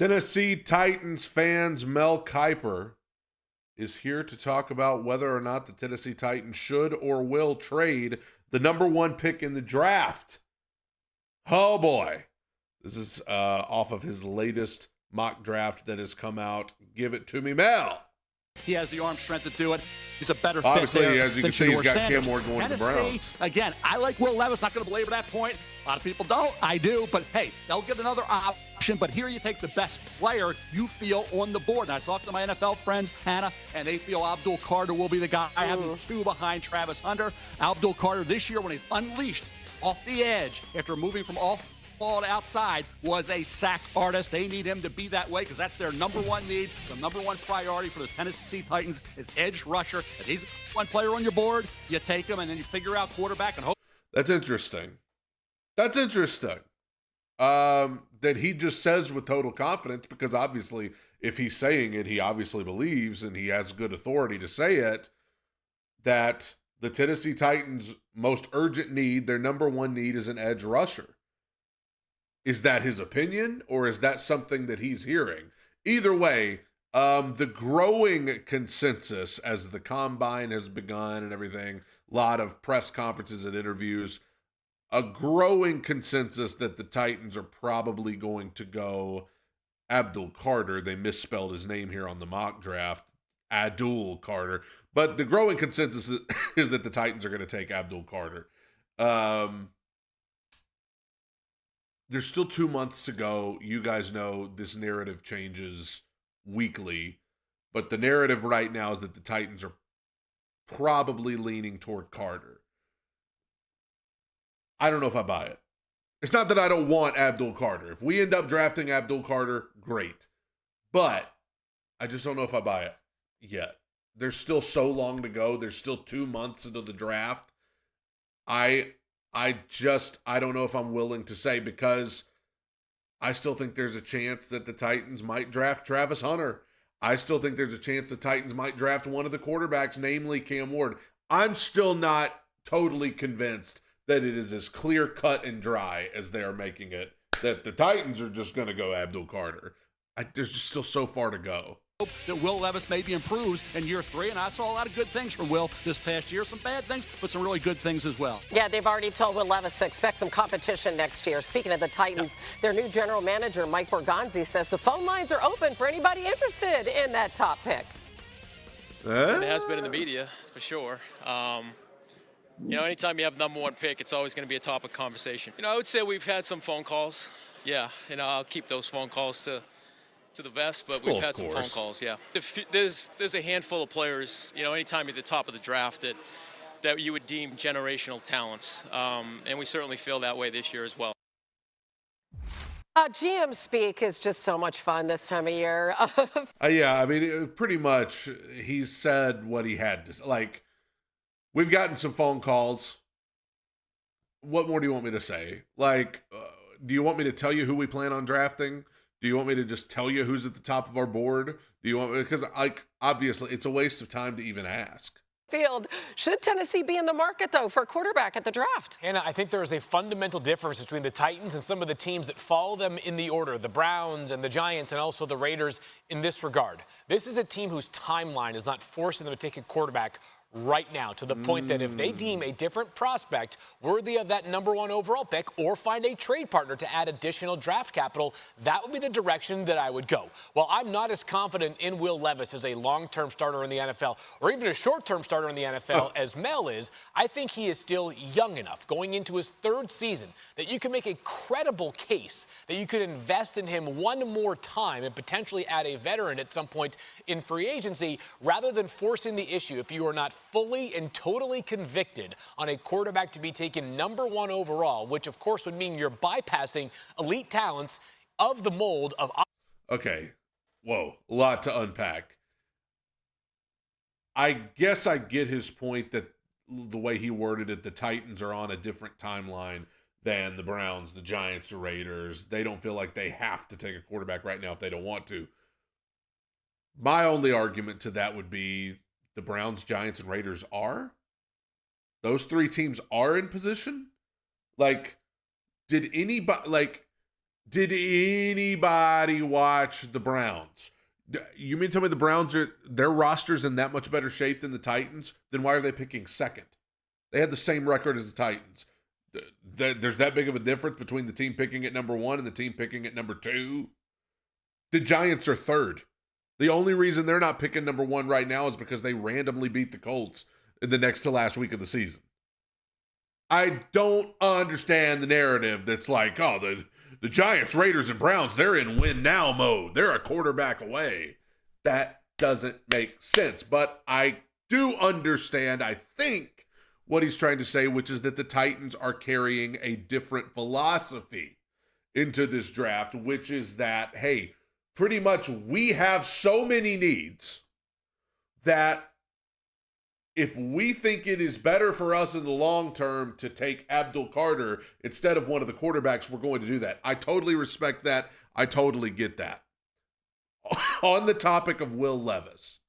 Tennessee Titans fans Mel Kiper is here to talk about whether or not the Tennessee Titans should or will trade the number one pick in the draft. Oh boy. This is off of his latest mock draft that has come out. Give it to me, Mel. He has the arm strength to do it. He's a better Obviously, fit there as you can see, he's got Cam Ward going to the Browns. Again, I like Will Levis. Not going to belabor that point. A lot of people don't. I do. But, hey, they'll get another option. But here you take the best player you feel on the board. And I talked to my NFL friends, Hannah, and they feel Abdul Carter will be the guy. I have these two behind Travis Hunter. Abdul Carter this year when he's unleashed off the edge after moving from off ball to outside was a sack artist. They need him to be that way because that's their number one need. The number one priority for the Tennessee Titans is edge rusher. If he's one player on your board, you take him and then you figure out quarterback and hope. That's interesting. That's interesting. That he just says with total confidence, because obviously if he's saying it, he obviously believes and he has good authority to say it, that the Tennessee Titans' most urgent need, their number one need, is an edge rusher. Is that his opinion, or is that something that he's hearing? Either way, the growing consensus as the combine has begun and everything, a lot of press conferences and interviews, a growing consensus that the Titans are probably going to go Abdul Carter. They misspelled his name here on the mock draft, Abdul Carter. But the growing consensus is that the Titans are going to take Abdul Carter. There's still 2 months to go. You guys know this narrative changes weekly, but the narrative right now is that the Titans are probably leaning toward Carter. I don't know if I buy it. It's not that I don't want Abdul Carter. If we end up drafting Abdul Carter, great. But I just don't know if I buy it yet. There's still so long to go. There's still 2 months into the draft. I don't know if I'm willing to say, because I still think there's a chance that the Titans might draft Travis Hunter. I still think there's a chance the Titans might draft one of the quarterbacks, namely Cam Ward. I'm still not totally convinced that it is as clear cut and dry as they are making it, that the Titans are just going to go Abdul Carter. There's just still so far to go. That Will Levis maybe improves in year 3, and I saw a lot of good things from Will this past year. Some bad things, but some really good things as well. Yeah, they've already told Will Levis to expect some competition next year. Speaking of the Titans, their new general manager, Mike Borgonzi, says the phone lines are open for anybody interested in that top pick. And it has been in the media, for sure. Anytime you have number one pick, it's always going to be a topic of conversation. I would say we've had some phone calls. Yeah, I'll keep those phone calls to the vest, but we've had some phone calls, yeah. There's a handful of players, anytime you're at the top of the draft that you would deem generational talents, and we certainly feel that way this year as well. GM speak is just so much fun this time of year. Yeah, pretty much he said what he had to say. Like, we've gotten some phone calls. What more do you want me to say? Like, do you want me to tell you who we plan on drafting? Do you want me to just tell you who's at the top of our board? Do you want, because obviously it's a waste of time to even ask. Field. Should Tennessee be in the market, though, for a quarterback at the draft? Hannah, I think there is a fundamental difference between the Titans and some of the teams that follow them in the order, the Browns and the Giants and also the Raiders in this regard. This is a team whose timeline is not forcing them to take a quarterback right now, to the point that if they deem a different prospect worthy of that number one overall pick or find a trade partner to add additional draft capital, that would be the direction that I would go. While I'm not as confident in Will Levis as a long-term starter in the NFL or even a short-term starter in the NFL as Mel is, I think he is still young enough going into his 3rd season that you can make a credible case that you could invest in him one more time and potentially add a veteran at some point in free agency, rather than forcing the issue if you are not fully and totally convicted on a quarterback to be taken number one overall, which of course would mean you're bypassing elite talents of the mold of. Okay. Whoa. A lot to unpack. I guess I get his point that the way he worded it, the Titans are on a different timeline than the Browns, the Giants, the Raiders. They don't feel like they have to take a quarterback right now if they don't want to. My only argument to that would be the Browns, Giants, and Raiders are. Those 3 teams are in position. Like, did anybody, like, Did anybody watch the Browns? You mean tell me the Browns their roster's in that much better shape than the Titans? Then why are they picking second? They had the same record as the Titans. There's that big of a difference between the team picking at number 1 and the team picking at number 2. The Giants are third. The only reason they're not picking number 1 right now is because they randomly beat the Colts in the next to last week of the season. I don't understand the narrative that's like, oh, the Giants, Raiders, and Browns, they're in win now mode. They're a quarterback away. That doesn't make sense. But I do understand, I think, what he's trying to say, which is that the Titans are carrying a different philosophy into this draft, which is that, hey, pretty much we have so many needs that if we think it is better for us in the long term to take Abdul Carter instead of one of the quarterbacks, we're going to do that. I totally respect that. I totally get that. On the topic of Will Levis,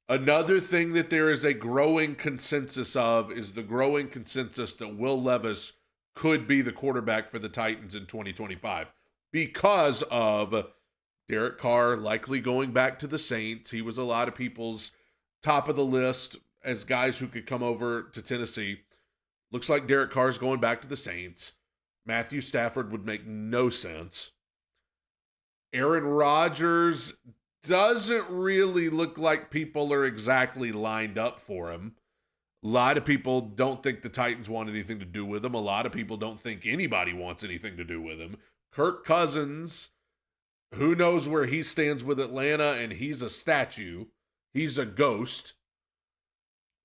another thing that there is a growing consensus of is the growing consensus that Will Levis could be the quarterback for the Titans in 2025 because of Derek Carr likely going back to the Saints. He was a lot of people's top of the list as guys who could come over to Tennessee. Looks like Derek Carr's going back to the Saints. Matthew Stafford would make no sense. Aaron Rodgers doesn't really look like people are exactly lined up for him. A lot of people don't think the Titans want anything to do with him. A lot of people don't think anybody wants anything to do with him. Kirk Cousins, who knows where he stands with Atlanta, and he's a statue. He's a ghost.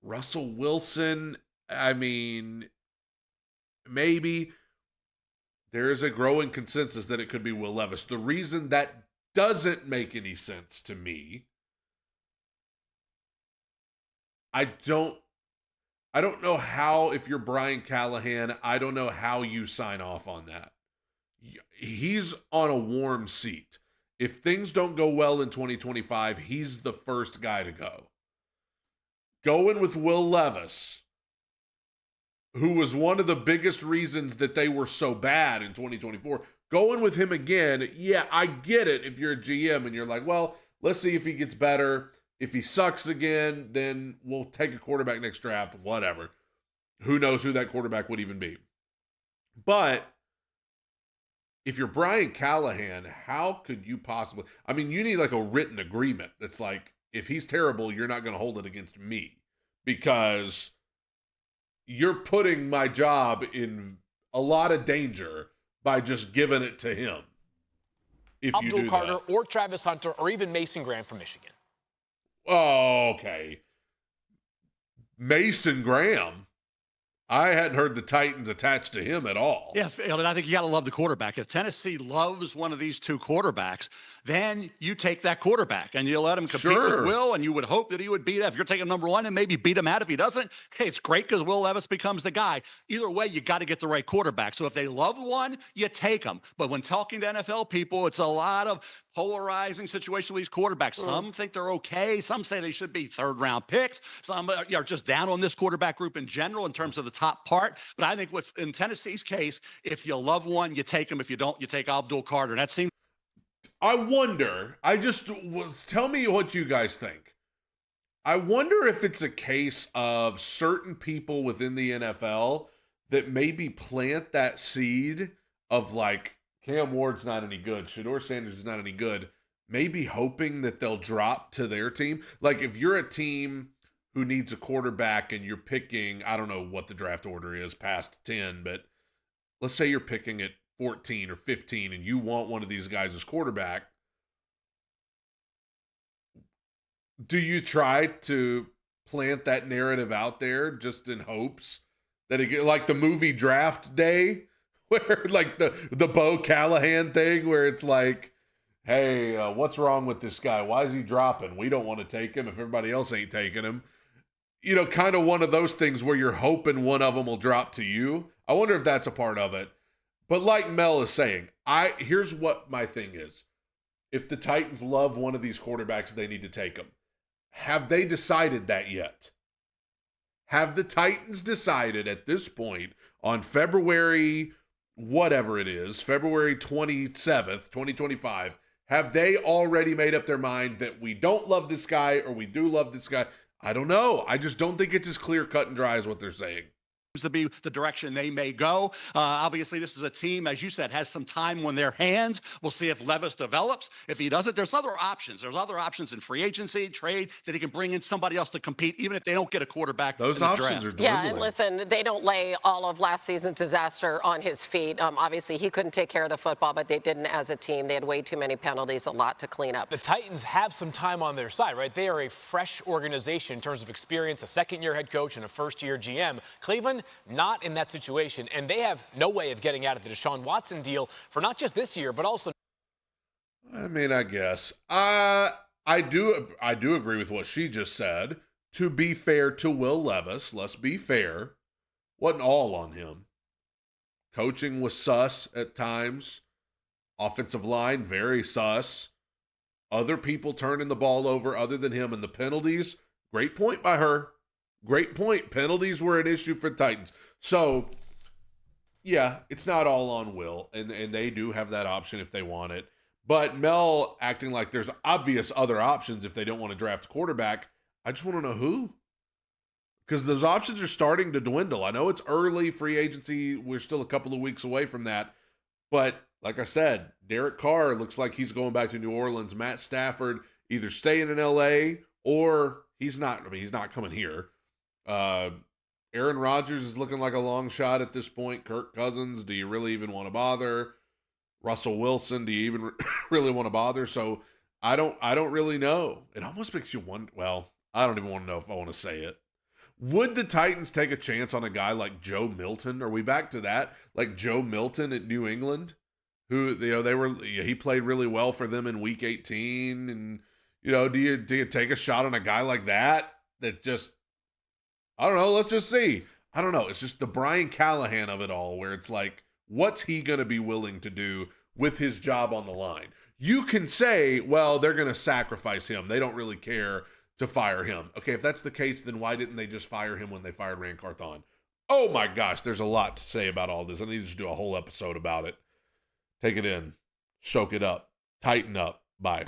Russell Wilson, I mean, maybe. There is a growing consensus that it could be Will Levis. The reason that doesn't make any sense to me, I don't know how, if you're Brian Callahan, I don't know how you sign off on that. He's on a warm seat. If things don't go well in 2025, he's the first guy to go. Going with Will Levis, who was one of the biggest reasons that they were so bad in 2024, going with him again, yeah, I get it if you're a GM and you're like, well, let's see if he gets better. If he sucks again, then we'll take a quarterback next draft, whatever. Who knows who that quarterback would even be. But if you're Brian Callahan, how could you possibly... I mean, you need like a written agreement that's like, if he's terrible, you're not going to hold it against me because you're putting my job in a lot of danger by just giving it to him. If you do Abdul Carter that. or Travis Hunter or even Mason Graham from Michigan. Oh, okay. Mason Graham. I hadn't heard the Titans attached to him at all. Yeah, and I think you got to love the quarterback. If Tennessee loves one of these two quarterbacks, then you take that quarterback and you let him compete with Will, and you would hope that he would beat out. If you're taking number 1 and maybe beat him out if he doesn't, okay, it's great because Will Levis becomes the guy. Either way, you got to get the right quarterback. So if they love one, you take them. But when talking to NFL people, it's a lot of polarizing situation with these quarterbacks. Some think they're okay. Some say they should be third-round picks. Some are just down on this quarterback group in general in terms of the top part. But I think what's in Tennessee's case, if you love one, you take him. If you don't, you take Abdul Carter. That seems. I wonder, tell me what you guys think. I wonder if it's a case of certain people within the NFL that maybe plant that seed of like, Cam Ward's not any good, Shedeur Sanders is not any good, maybe hoping that they'll drop to their team. Like if you're a team who needs a quarterback and you're picking, I don't know what the draft order is past 10, but let's say you're picking at 14 or 15 and you want one of these guys as quarterback, do you try to plant that narrative out there just in hopes that it get like the movie Draft Day, where like the Bo Callahan thing, where it's like, hey, what's wrong with this guy? Why is he dropping? We don't want to take him if everybody else ain't taking him. You know, kind of one of those things where you're hoping one of them will drop to you. I wonder if that's a part of it. But like Mel is saying, here's what my thing is. If the Titans love one of these quarterbacks, they need to take them. Have they decided that yet? Have the Titans decided at this point on February whatever it is, February 27th, 2025, have they already made up their mind that we don't love this guy or we do love this guy? I don't know. I just don't think it's as clear cut and dry as what they're saying. To be the direction they may go. Obviously, this is a team, as you said, has some time on their hands. We'll see if Levis develops. If he doesn't, there's other options. There's other options in free agency, trade, that he can bring in somebody else to compete, even if they don't get a quarterback. Those options are dwindling. Yeah, and listen, they don't lay all of last season's disaster on his feet. Obviously, he couldn't take care of the football, but they didn't as a team. They had way too many penalties, a lot to clean up. The Titans have some time on their side, right? They are a fresh organization in terms of experience, a second-year head coach and a first-year GM. Cleveland, not in that situation, and they have no way of getting out of the Deshaun Watson deal for not just this year, but also. I mean, I guess I do agree with what she just said. To be fair to Will Levis, let's be fair, wasn't all on him. Coaching was sus at times. Offensive line, very sus. Other people turning the ball over other than him, and the penalties, great point by her. Great point. Penalties were an issue for the Titans. So, yeah, it's not all on Will, and they do have that option if they want it. But Mel acting like there's obvious other options if they don't want to draft a quarterback, I just want to know who. Because those options are starting to dwindle. I know it's early free agency. We're still a couple of weeks away from that. But like I said, Derek Carr looks like he's going back to New Orleans. Matt Stafford either staying in L.A. or he's not. I mean, he's not coming here. Aaron Rodgers is looking like a long shot at this point. Kirk Cousins, do you really even want to bother? Russell Wilson, do you even really want to bother? So I don't really know. It almost makes you wonder. Well, I don't even want to know if I want to say it. Would the Titans take a chance on a guy like Joe Milton? Are we back to that? Like Joe Milton at New England, who he played really well for them in Week 18, and do you take a shot on a guy like that just? I don't know. Let's just see. I don't know. It's just the Brian Callahan of it all, where it's like, what's he going to be willing to do with his job on the line? You can say, well, they're going to sacrifice him. They don't really care to fire him. Okay, if that's the case, then why didn't they just fire him when they fired Rand Carthon? Oh my gosh, there's a lot to say about all this. I need to do a whole episode about it. Take it in. Soak it up. Tighten up. Bye.